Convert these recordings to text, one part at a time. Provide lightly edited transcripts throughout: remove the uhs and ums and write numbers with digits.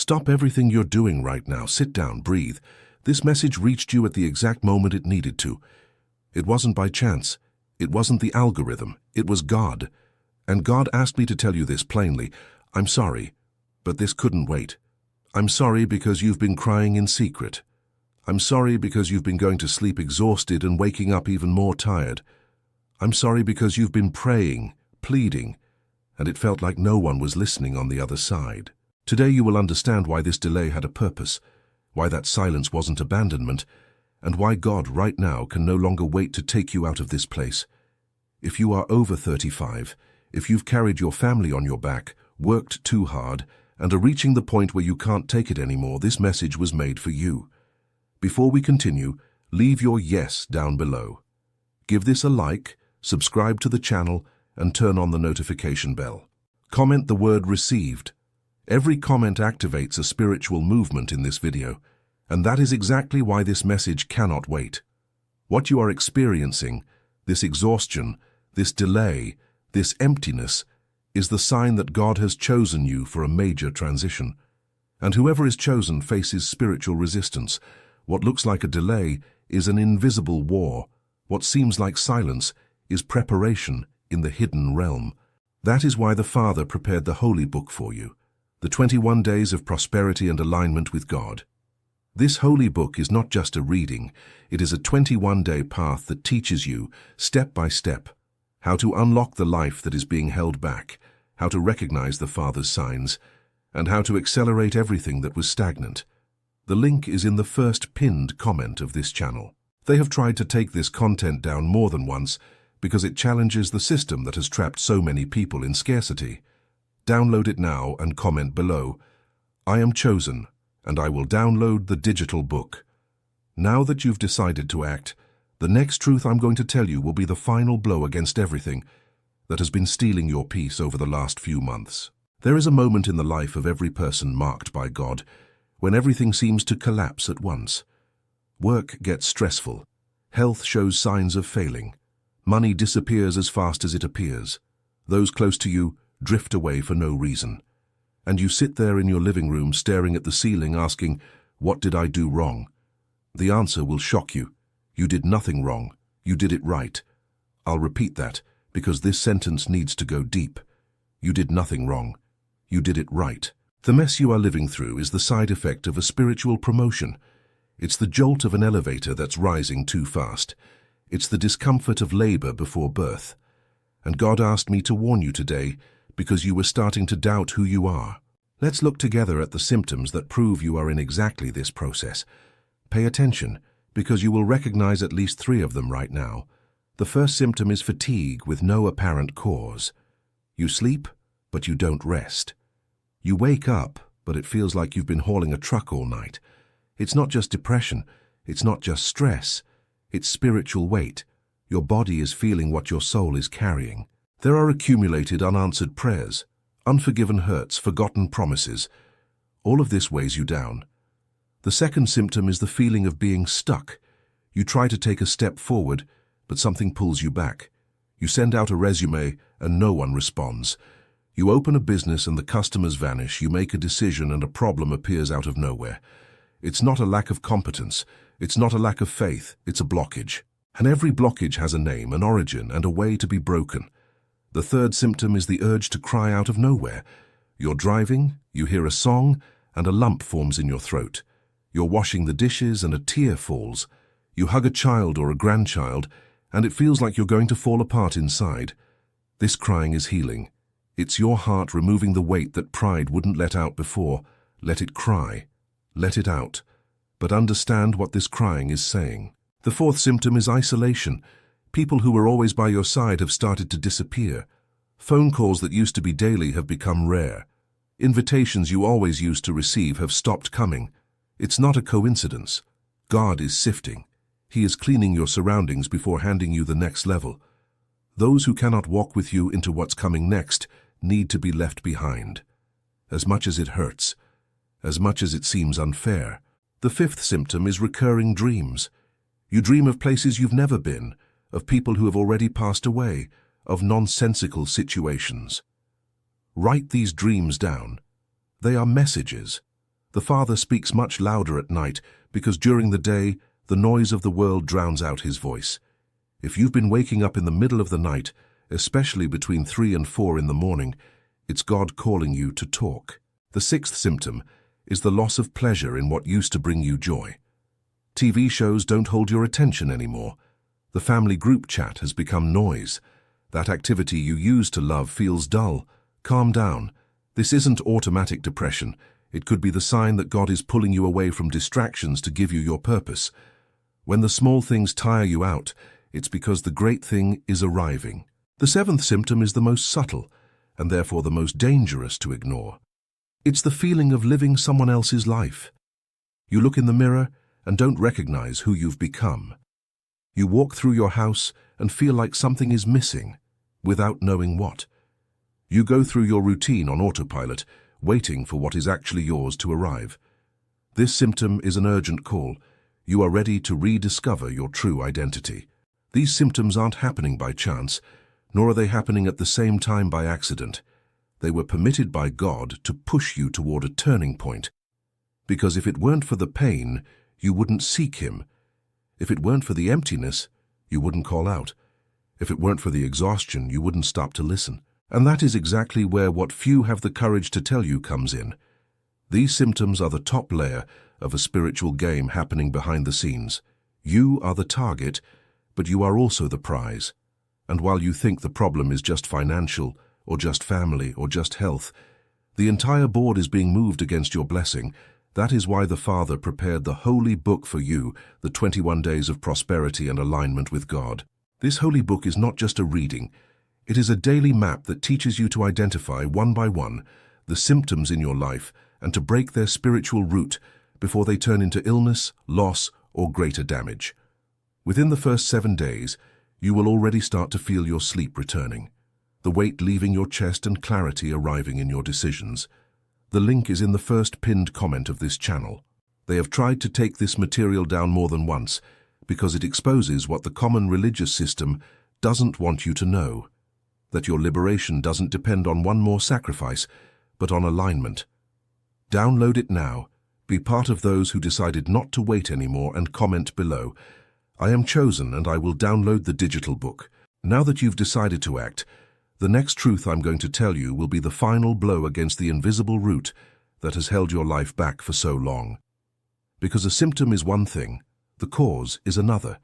Stop everything you're doing right now. Sit down, breathe. This message reached you at the exact moment it needed to. It wasn't by chance. It wasn't the algorithm. It was God. And God asked me to tell you this plainly. I'm sorry, but this couldn't wait. I'm sorry because you've been crying in secret. I'm sorry because you've been going to sleep exhausted and waking up even more tired. I'm sorry because you've been praying, pleading, and it felt like no one was listening on the other side. Today you will understand why this delay had a purpose, why that silence wasn't abandonment, and why God right now can no longer wait to take you out of this place. If you are over 35, if you've carried your family on your back, worked too hard, and are reaching the point where you can't take it anymore, this message was made for you. Before we continue, leave your yes down below. Give this a like, subscribe to the channel, and turn on the notification bell. Comment the word received. Every comment activates a spiritual movement in this video, and that is exactly why this message cannot wait. What you are experiencing, this exhaustion, this delay, this emptiness, is the sign that God has chosen you for a major transition. And whoever is chosen faces spiritual resistance. What looks like a delay is an invisible war. What seems like silence is preparation in the hidden realm. That is why the Father prepared the Holy Book for you, the 21 days of prosperity and alignment with God. This Holy Book is not just a reading, it is a 21-day path that teaches you, step by step, how to unlock the life that is being held back, how to recognize the Father's signs, and how to accelerate everything that was stagnant. The link is in the first pinned comment of this channel. They have tried to take this content down more than once because it challenges the system that has trapped so many people in scarcity. Download it now and comment below. I am chosen, and I will download the digital book. Now that you've decided to act, the next truth I'm going to tell you will be the final blow against everything that has been stealing your peace over the last few months. There is a moment in the life of every person marked by God when everything seems to collapse at once. Work gets stressful. Health shows signs of failing. Money disappears as fast as it appears. Those close to you drift away for no reason. And you sit there in your living room staring at the ceiling asking, what did I do wrong? The answer will shock you. You did nothing wrong. You did it right. I'll repeat that because this sentence needs to go deep. You did nothing wrong. You did it right. The mess you are living through is the side effect of a spiritual promotion. It's the jolt of an elevator that's rising too fast. It's the discomfort of labor before birth. And God asked me to warn you today because you were starting to doubt who you are. Let's look together at the symptoms that prove you are in exactly this process. Pay attention, because you will recognize at least 3 of them right now. The first symptom is fatigue with no apparent cause. You sleep, but you don't rest. You wake up, but it feels like you've been hauling a truck all night. It's not just depression, it's not just stress, it's spiritual weight. Your body is feeling what your soul is carrying. There are accumulated unanswered prayers, unforgiven hurts, forgotten promises. All of this weighs you down. The second symptom is the feeling of being stuck. You try to take a step forward, but something pulls you back. You send out a resume and no one responds. You open a business and the customers vanish. You make a decision and a problem appears out of nowhere. It's not a lack of competence. It's not a lack of faith. It's a blockage. And every blockage has a name, an origin, and a way to be broken. The third symptom is the urge to cry out of nowhere. You're driving, you hear a song, and a lump forms in your throat. You're washing the dishes and a tear falls. You hug a child or a grandchild, and it feels like you're going to fall apart inside. This crying is healing. It's your heart removing the weight that pride wouldn't let out before. Let it cry. Let it out. But understand what this crying is saying. The fourth symptom is isolation. People who were always by your side have started to disappear. Phone calls that used to be daily have become rare. Invitations you always used to receive have stopped coming. It's not a coincidence. God is sifting. He is cleaning your surroundings before handing you the next level. Those who cannot walk with you into what's coming next need to be left behind. As much as it hurts, as much as it seems unfair. The fifth symptom is recurring dreams. You dream of places you've never been, of people who have already passed away, of nonsensical situations. Write these dreams down. They are messages. The Father speaks much louder at night because during the day, the noise of the world drowns out his voice. If you've been waking up in the middle of the night, especially between 3 and 4 in the morning, it's God calling you to talk. The sixth symptom is the loss of pleasure in what used to bring you joy. TV shows don't hold your attention anymore. The family group chat has become noise. That activity you used to love feels dull. Calm down. This isn't automatic depression. It could be the sign that God is pulling you away from distractions to give you your purpose. When the small things tire you out, it's because the great thing is arriving. The seventh symptom is the most subtle, and therefore the most dangerous to ignore. It's the feeling of living someone else's life. You look in the mirror and don't recognize who you've become. You walk through your house and feel like something is missing, without knowing what. You go through your routine on autopilot, waiting for what is actually yours to arrive. This symptom is an urgent call. You are ready to rediscover your true identity. These symptoms aren't happening by chance, nor are they happening at the same time by accident. They were permitted by God to push you toward a turning point. Because if it weren't for the pain, you wouldn't seek Him. If it weren't for the emptiness, you wouldn't call out. If it weren't for the exhaustion, you wouldn't stop to listen. And that is exactly where what few have the courage to tell you comes in. These symptoms are the top layer of a spiritual game happening behind the scenes. You are the target, but you are also the prize. And while you think the problem is just financial, or just family, or just health, the entire board is being moved against your blessing. That is why the Father prepared the holy book for you, the 21 days of prosperity and alignment with God. This holy book is not just a reading. It is a daily map that teaches you to identify, one by one, the symptoms in your life and to break their spiritual root before they turn into illness, loss, or greater damage. Within the first 7 days, you will already start to feel your sleep returning, the weight leaving your chest and clarity arriving in your decisions. The link is in the first pinned comment of this channel. They have tried to take this material down more than once because it exposes what the common religious system doesn't want you to know. That your liberation doesn't depend on one more sacrifice, but on alignment. Download it now. Be part of those who decided not to wait anymore and comment below. I am chosen and I will download the digital book. Now that you've decided to act, the next truth I'm going to tell you will be the final blow against the invisible root that has held your life back for so long. Because a symptom is one thing, the cause is another,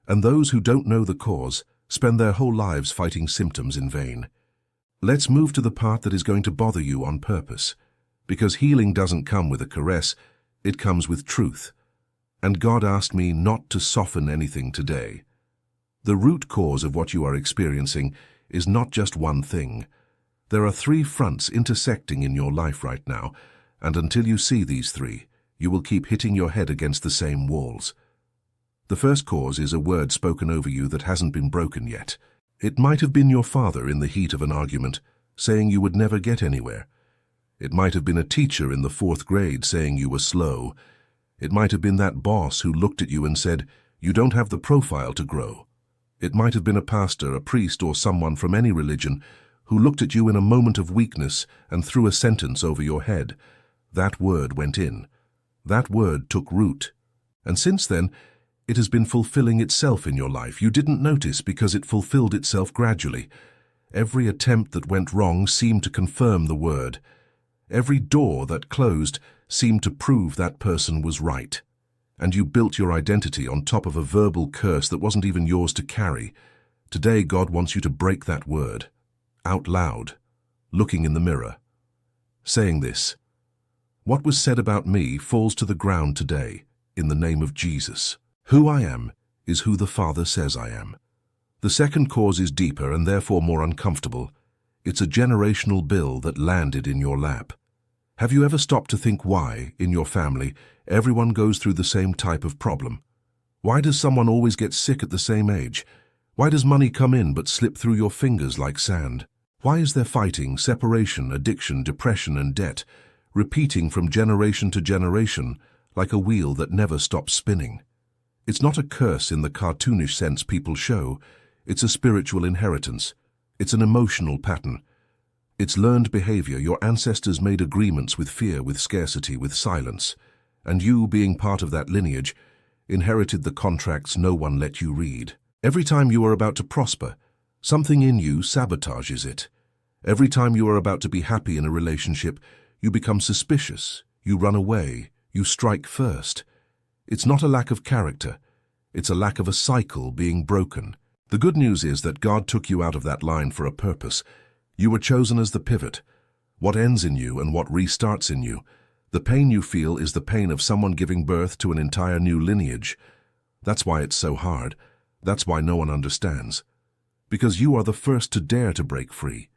and those who don't know the cause spend their whole lives fighting symptoms in vain. Let's move to the part that is going to bother you on purpose, because healing doesn't come with a caress, it comes with truth. And God asked me not to soften anything today. The root cause of what you are experiencing is not just one thing. There are 3 fronts intersecting in your life right now, and until you see these 3, you will keep hitting your head against the same walls. The first cause is a word spoken over you that hasn't been broken yet. It might have been your father in the heat of an argument, saying you would never get anywhere. It might have been a teacher in the 4th grade saying you were slow. It might have been that boss who looked at you and said, "You don't have the profile to grow." It might have been a pastor, a priest, or someone from any religion who looked at you in a moment of weakness and threw a sentence over your head. That word went in. That word took root. And since then, it has been fulfilling itself in your life. You didn't notice because it fulfilled itself gradually. Every attempt that went wrong seemed to confirm the word. Every door that closed seemed to prove that person was right. And you built your identity on top of a verbal curse that wasn't even yours to carry. Today, God wants you to break that word, out loud, looking in the mirror, saying this: "What was said about me falls to the ground today, in the name of Jesus. Who I am is who the Father says I am." The second cause is deeper and therefore more uncomfortable. It's a generational bill that landed in your lap. Have you ever stopped to think why, in your family, everyone goes through the same type of problem? Why does someone always get sick at the same age? Why does money come in but slip through your fingers like sand? Why is there fighting, separation, addiction, depression, and debt, repeating from generation to generation like a wheel that never stops spinning? It's not a curse in the cartoonish sense people show. It's a spiritual inheritance. It's an emotional pattern. It's learned behavior. Your ancestors made agreements with fear, with scarcity, with silence. And you, being part of that lineage, inherited the contracts no one let you read. Every time you are about to prosper, something in you sabotages it. Every time you are about to be happy in a relationship, you become suspicious, you run away, you strike first. It's not a lack of character, it's a lack of a cycle being broken. The good news is that God took you out of that line for a purpose. You were chosen as the pivot. What ends in you and what restarts in you. The pain you feel is the pain of someone giving birth to an entire new lineage. That's why it's so hard. That's why no one understands. Because you are the first to dare to break free.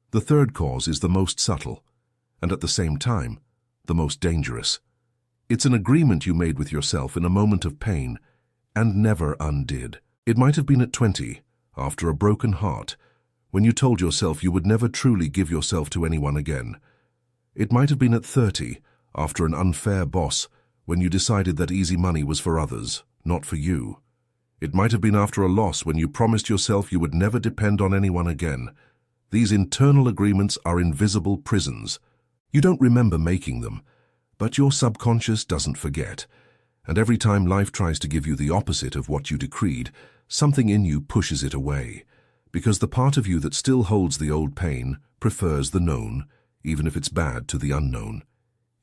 The third cause is the most subtle, and at the same time, the most dangerous. It's an agreement you made with yourself in a moment of pain, and never undid. It might have been at 20, after a broken heart, when you told yourself you would never truly give yourself to anyone again. It might have been at 30, after an unfair boss, when you decided that easy money was for others, not for you. It might have been after a loss when you promised yourself you would never depend on anyone again. These internal agreements are invisible prisons. You don't remember making them, but your subconscious doesn't forget. And every time life tries to give you the opposite of what you decreed, something in you pushes it away. Because the part of you that still holds the old pain prefers the known, even if it's bad, to the unknown,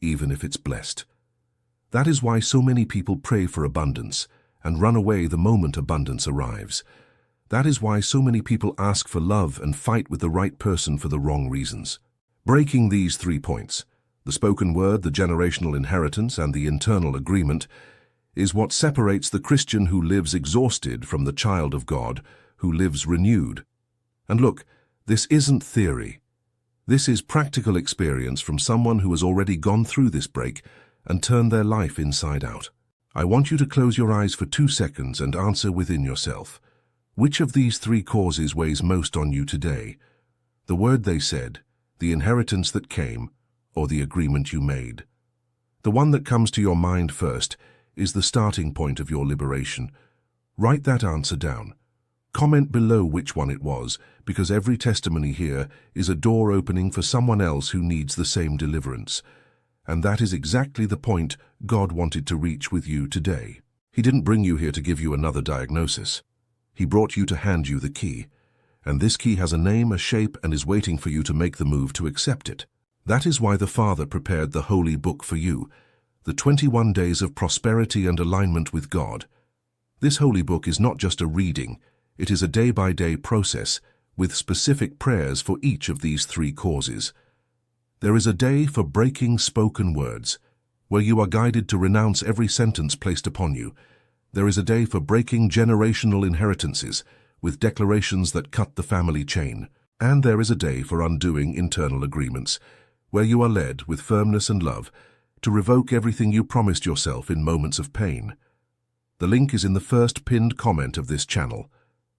even if it's blessed. That is why so many people pray for abundance and run away the moment abundance arrives. That is why so many people ask for love and fight with the right person for the wrong reasons. Breaking these 3 points, the spoken word, the generational inheritance, and the internal agreement, is what separates the Christian who lives exhausted from the child of God who lives renewed. And look, this isn't theory. This is practical experience from someone who has already gone through this break and turned their life inside out. I want you to close your eyes for 2 seconds and answer within yourself. Which of these 3 causes weighs most on you today? The word they said, the inheritance that came, or the agreement you made? The one that comes to your mind first is the starting point of your liberation. Write that answer down. Comment below which one it was, because every testimony here is a door opening for someone else who needs the same deliverance. And that is exactly the point God wanted to reach with you today. He didn't bring you here to give you another diagnosis. He brought you to hand you the key. And this key has a name, a shape, and is waiting for you to make the move to accept it. That is why the Father prepared the Holy Book for you, the 21 days of prosperity and alignment with God. This Holy Book is not just a reading, it is a day-by-day process with specific prayers for each of these 3 causes. There is a day for breaking spoken words, where you are guided to renounce every sentence placed upon you. There is a day for breaking generational inheritances, with declarations that cut the family chain. And there is a day for undoing internal agreements, where you are led with firmness and love to revoke everything you promised yourself in moments of pain. The link is in the first pinned comment of this channel.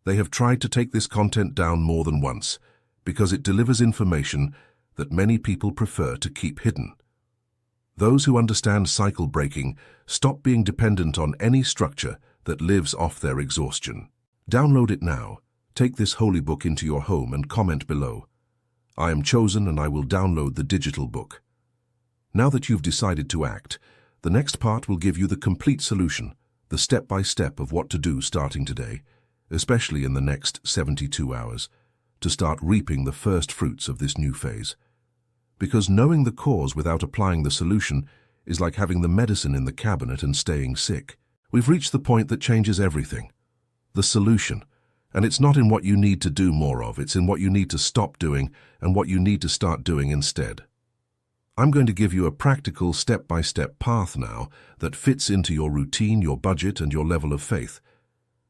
They have tried to take this content down more than once, because it delivers information that many people prefer to keep hidden. Those who understand cycle breaking stop being dependent on any structure that lives off their exhaustion. Download it now. Take this holy book into your home and comment below. I am chosen and I will download the digital book. Now that you've decided to act, the next part will give you the complete solution, the step-by-step of what to do starting today, especially in the next 72 hours, to start reaping the first fruits of this new phase. Because knowing the cause without applying the solution is like having the medicine in the cabinet and staying sick. We've reached the point that changes everything. The solution. And it's not in what you need to do more of, it's in what you need to stop doing and what you need to start doing instead. I'm going to give you a practical step-by-step path now that fits into your routine, your budget, and your level of faith.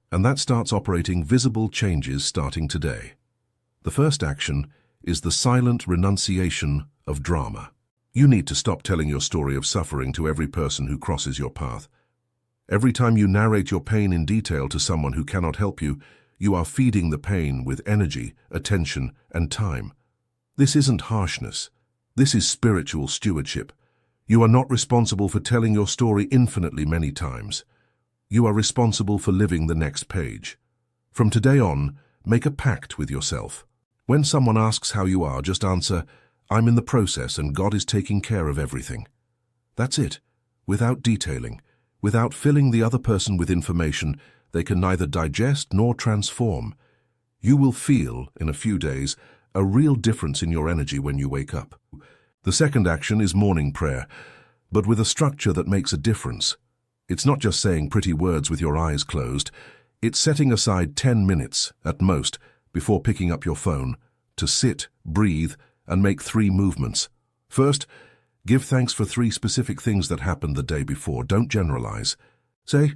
And that starts operating visible changes starting today. The first action is the silent renunciation of drama. You need to stop telling your story of suffering to every person who crosses your path. Every time you narrate your pain in detail to someone who cannot help you, you are feeding the pain with energy, attention, and time. This isn't harshness. This is spiritual stewardship. You are not responsible for telling your story infinitely many times. You are responsible for living the next page. From today on, make a pact with yourself. When someone asks how you are, just answer, "I'm in the process and God is taking care of everything." That's it, without detailing, without filling the other person with information they can neither digest nor transform. You will feel, in a few days, a real difference in your energy when you wake up. The second action is morning prayer, but with a structure that makes a difference. It's not just saying pretty words with your eyes closed. It's setting aside 10 minutes, at most, before picking up your phone, to sit, breathe, and make 3 movements. First, give thanks for 3 specific things that happened the day before. Don't generalize. Say,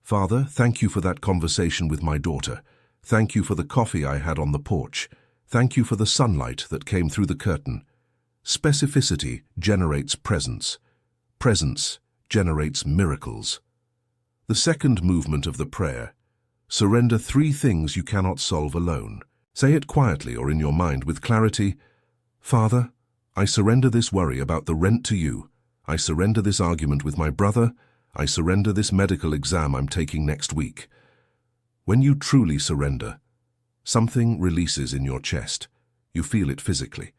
"Father, thank you for that conversation with my daughter. Thank you for the coffee I had on the porch. Thank you for the sunlight that came through the curtain." Specificity generates presence. Presence generates miracles. The second movement of the prayer: surrender 3 things you cannot solve alone. Say it quietly or in your mind with clarity. "Father, I surrender this worry about the rent to you. I surrender this argument with my brother. I surrender this medical exam I'm taking next week." When you truly surrender, something releases in your chest. You feel it physically.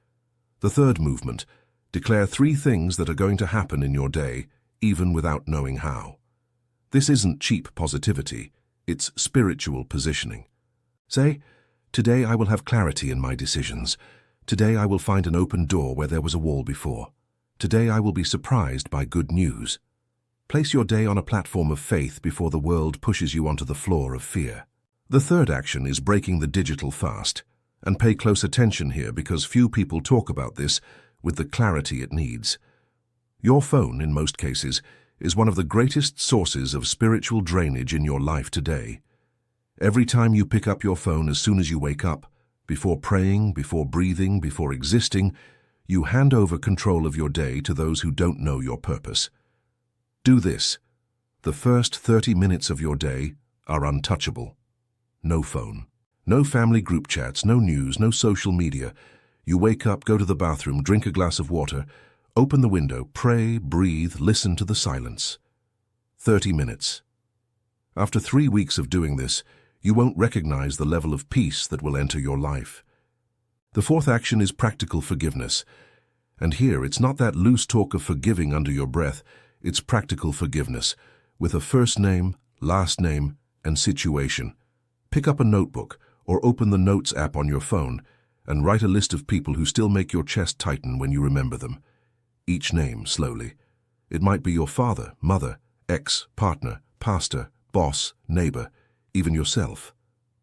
The third movement: declare 3 things that are going to happen in your day, even without knowing how. This isn't cheap positivity, it's spiritual positioning. Say, "Today I will have clarity in my decisions. Today I will find an open door where there was a wall before. Today I will be surprised by good news." Place your day on a platform of faith before the world pushes you onto the floor of fear. The third action is breaking the digital fast. And pay close attention here, because few people talk about this with the clarity it needs. Your phone, in most cases, is one of the greatest sources of spiritual drainage in your life today. Every time you pick up your phone as soon as you wake up, before praying, before breathing, before existing, you hand over control of your day to those who don't know your purpose. Do this. The first 30 minutes of your day are untouchable. No phone. No family group chats, no news, no social media. You wake up, go to the bathroom, drink a glass of water, open the window, pray, breathe, listen to the silence. 30 minutes. After 3 weeks of doing this, you won't recognize the level of peace that will enter your life. The fourth action is practical forgiveness. And here, it's not that loose talk of forgiving under your breath, it's practical forgiveness, with a first name, last name, and situation. Pick up a notebook, or open the Notes app on your phone, and write a list of people who still make your chest tighten when you remember them. Each name slowly. It might be your father, mother, ex, partner, pastor, boss, neighbor, even yourself.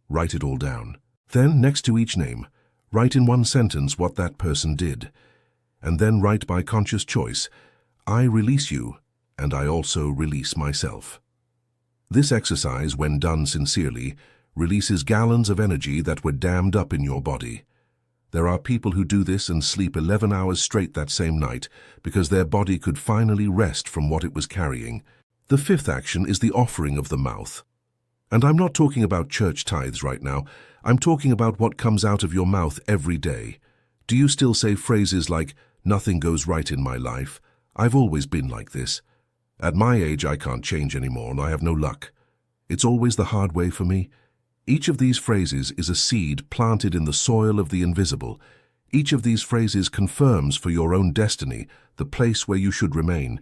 Write it all down. Then, next to each name, write in one sentence what that person did. And then write by conscious choice, "I release you, and I also release myself." This exercise, when done sincerely, releases gallons of energy that were dammed up in your body. There are people who do this and sleep 11 hours straight that same night because their body could finally rest from what it was carrying. The fifth action is the offering of the mouth. And I'm not talking about church tithes right now. I'm talking about what comes out of your mouth every day. Do you still say phrases like, "Nothing goes right in my life. I've always been like this. At my age, I can't change anymore and I have no luck. It's always the hard way for me"? Each of these phrases is a seed planted in the soil of the invisible. Each of these phrases confirms for your own destiny the place where you should remain.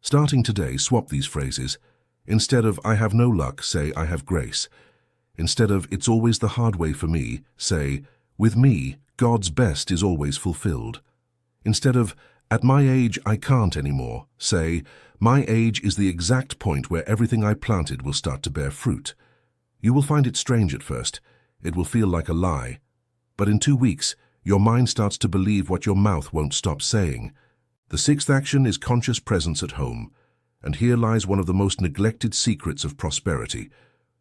Starting today, swap these phrases. Instead of "I have no luck," say "I have grace." Instead of "It's always the hard way for me," say "With me, God's best is always fulfilled." Instead of "At my age, I can't anymore," say "My age is the exact point where everything I planted will start to bear fruit." You will find it strange at first. It will feel like a lie. But in 2 weeks, your mind starts to believe what your mouth won't stop saying. The sixth action is conscious presence at home. And here lies one of the most neglected secrets of prosperity.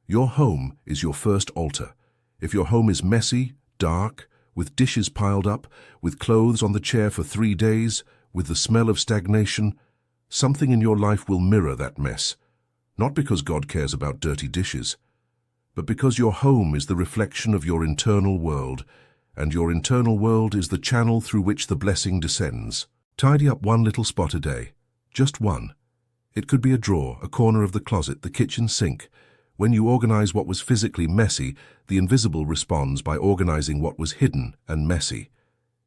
Your home is your first altar. If your home is messy, dark, with dishes piled up, with clothes on the chair for 3 days, with the smell of stagnation, something in your life will mirror that mess. Not because God cares about dirty dishes, but because your home is the reflection of your internal world, and your internal world is the channel through which the blessing descends. Tidy up one little spot a day, just one. It could be a drawer, a corner of the closet, the kitchen sink, When you organize what was physically messy, the invisible responds by organizing what was hidden and messy.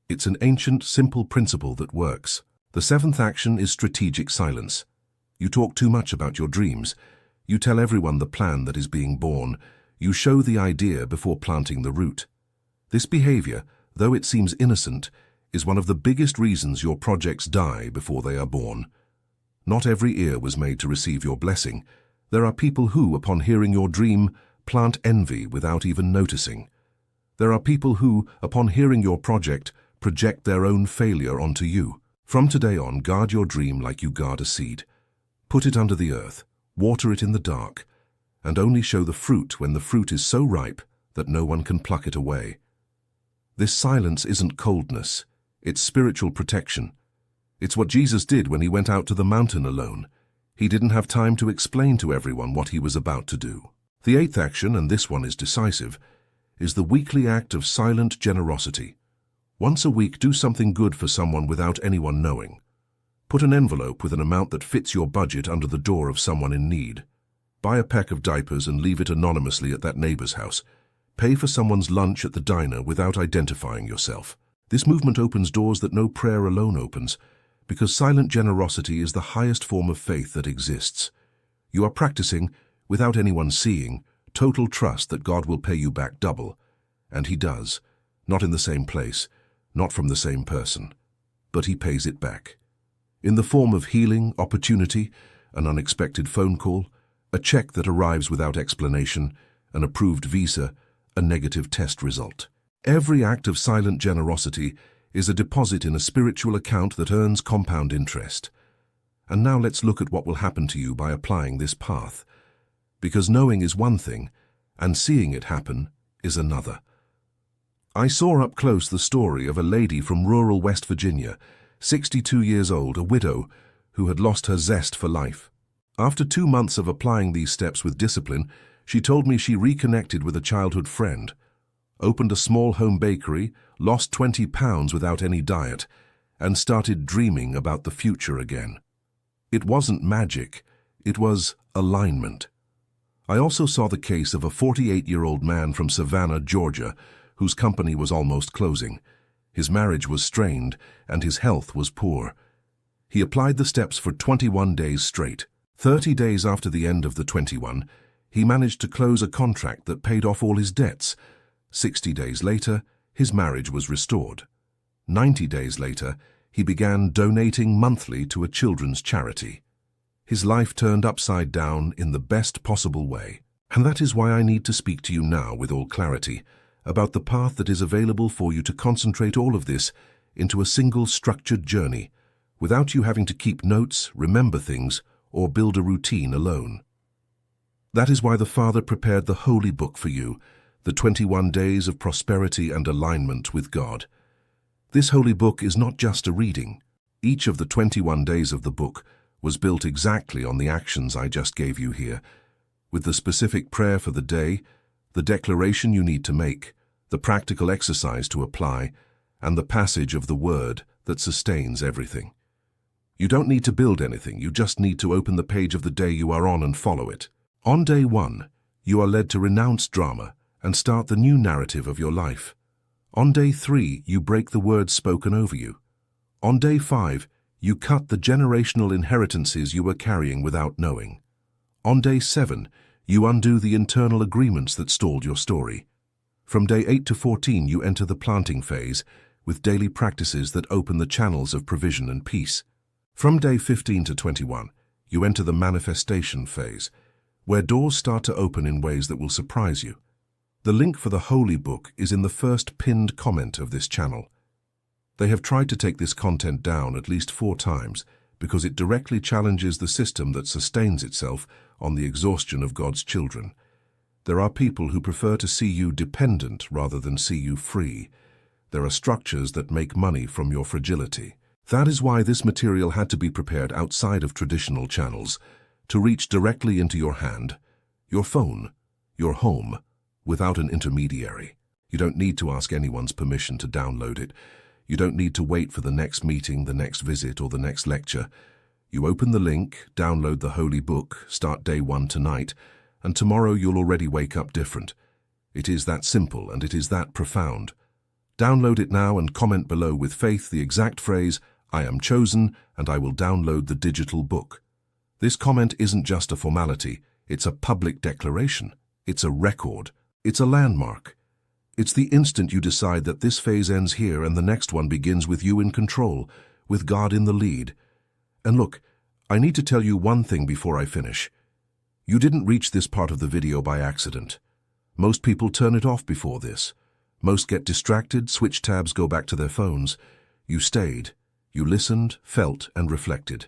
It's an ancient, simple principle that works. The seventh action is strategic silence. You talk too much about your dreams. You tell everyone the plan that is being born. You show the idea before planting the root. This behavior, though it seems innocent, is one of the biggest reasons your projects die before they are born. Not every ear was made to receive your blessing. There are people who, upon hearing your dream, plant envy without even noticing. There are people who, upon hearing your project, project their own failure onto you. From today on, guard your dream like you guard a seed. Put it under the earth, water it in the dark, and only show the fruit when the fruit is so ripe that no one can pluck it away. This silence isn't coldness, it's spiritual protection. It's what Jesus did when he went out to the mountain alone. He didn't have time to explain to everyone what he was about to do. The eighth action, and this one is decisive, is the weekly act of silent generosity. Once a week, do something good for someone without anyone knowing. Put an envelope with an amount that fits your budget under the door of someone in need. Buy a pack of diapers and leave it anonymously at that neighbor's house. Pay for someone's lunch at the diner without identifying yourself. This movement opens doors that no prayer alone opens, because silent generosity is the highest form of faith that exists. You are practicing, without anyone seeing, total trust that God will pay you back double. And he does. Not in the same place, not from the same person. But he pays it back. In the form of healing, opportunity, an unexpected phone call, a check that arrives without explanation, an approved visa, a negative test result. Every act of silent generosity is a deposit in a spiritual account that earns compound interest. And now let's look at what will happen to you by applying this path. Because knowing is one thing, and seeing it happen is another. I saw up close the story of a lady from rural West Virginia, 62 years old, a widow, who had lost her zest for life. After 2 months of applying these steps with discipline, she told me she reconnected with a childhood friend, opened a small home bakery, lost 20 pounds without any diet, and started dreaming about the future again. It wasn't magic, it was alignment. I also saw the case of a 48-year-old man from Savannah, Georgia, whose company was almost closing. His marriage was strained, and his health was poor. He applied the steps for 21 days straight. 30 days after the end of the 21, he managed to close a contract that paid off all his debts. 60 days later, his marriage was restored. 90 days later, he began donating monthly to a children's charity. His life turned upside down in the best possible way. And that is why I need to speak to you now with all clarity about the path that is available for you to concentrate all of this into a single structured journey, without you having to keep notes, remember things, or build a routine alone. That is why the Father prepared the Holy Book for you, the 21 days of prosperity and alignment with God. This Holy Book is not just a reading. Each of the 21 days of the book was built exactly on the actions I just gave you here, with the specific prayer for the day, the declaration you need to make, the practical exercise to apply, and the passage of the Word that sustains everything. You don't need to build anything, you just need to open the page of the day you are on and follow it. On day 1, you are led to renounce drama and start the new narrative of your life. On day 3, you break the words spoken over you. On day 5, you cut the generational inheritances you were carrying without knowing. On day 7, you undo the internal agreements that stalled your story. From day 8 to 14, you enter the planting phase, with daily practices that open the channels of provision and peace. From day 15 to 21, you enter the manifestation phase, where doors start to open in ways that will surprise you. The link for the Holy Book is in the first pinned comment of this channel. They have tried to take this content down at least 4 times because it directly challenges the system that sustains itself on the exhaustion of God's children. There are people who prefer to see you dependent rather than see you free. There are structures that make money from your fragility. That is why this material had to be prepared outside of traditional channels, to reach directly into your hand, your phone, your home, without an intermediary. You don't need to ask anyone's permission to download it. You don't need to wait for the next meeting, the next visit, or the next lecture. You open the link, download the Holy Book, start day 1 tonight, and tomorrow you'll already wake up different. It is that simple and it is that profound. Download it now and comment below with faith the exact phrase, "I am chosen and I will download the digital book." This comment isn't just a formality, it's a public declaration. It's a record. It's a landmark. It's the instant you decide that this phase ends here and the next one begins with you in control, with God in the lead. And look, I need to tell you one thing before I finish. You didn't reach this part of the video by accident. Most people turn it off before this. Most get distracted, switch tabs, go back to their phones. You stayed. You listened, felt, and reflected.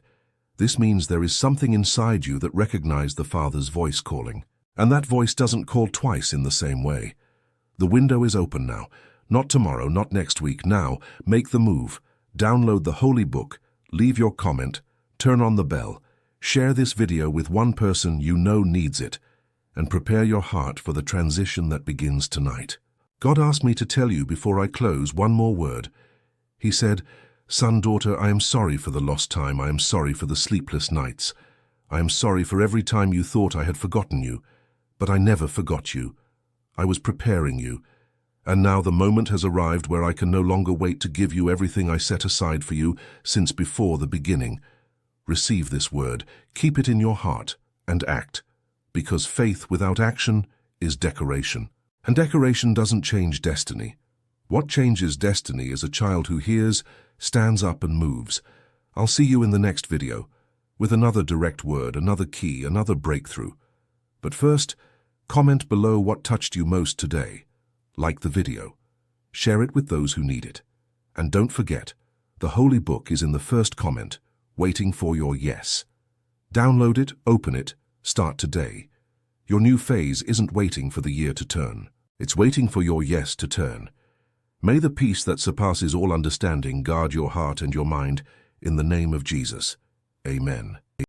This means there is something inside you that recognized the Father's voice calling. And that voice doesn't call twice in the same way. The window is open now. Not tomorrow, not next week. Now, make the move. Download the Holy Book, leave your comment, turn on the bell, share this video with one person you know needs it, and prepare your heart for the transition that begins tonight. God asked me to tell you before I close one more word. He said, "Son, daughter, I am sorry for the lost time. I am sorry for the sleepless nights. I am sorry for every time you thought I had forgotten you. But I never forgot you. I was preparing you. And now the moment has arrived where I can no longer wait to give you everything I set aside for you since before the beginning. Receive this word, keep it in your heart, and act. Because faith without action is decoration. And decoration doesn't change destiny. What changes destiny is a child who hears, stands up and moves. I'll see you in the next video, with another direct word, another key, another breakthrough. But first, comment below what touched you most today. Like the video. Share it with those who need it. And don't forget, the Holy Book is in the first comment, waiting for your yes. Download it, open it, start today. Your new phase isn't waiting for the year to turn. It's waiting for your yes to turn. May the peace that surpasses all understanding guard your heart and your mind in the name of Jesus. Amen.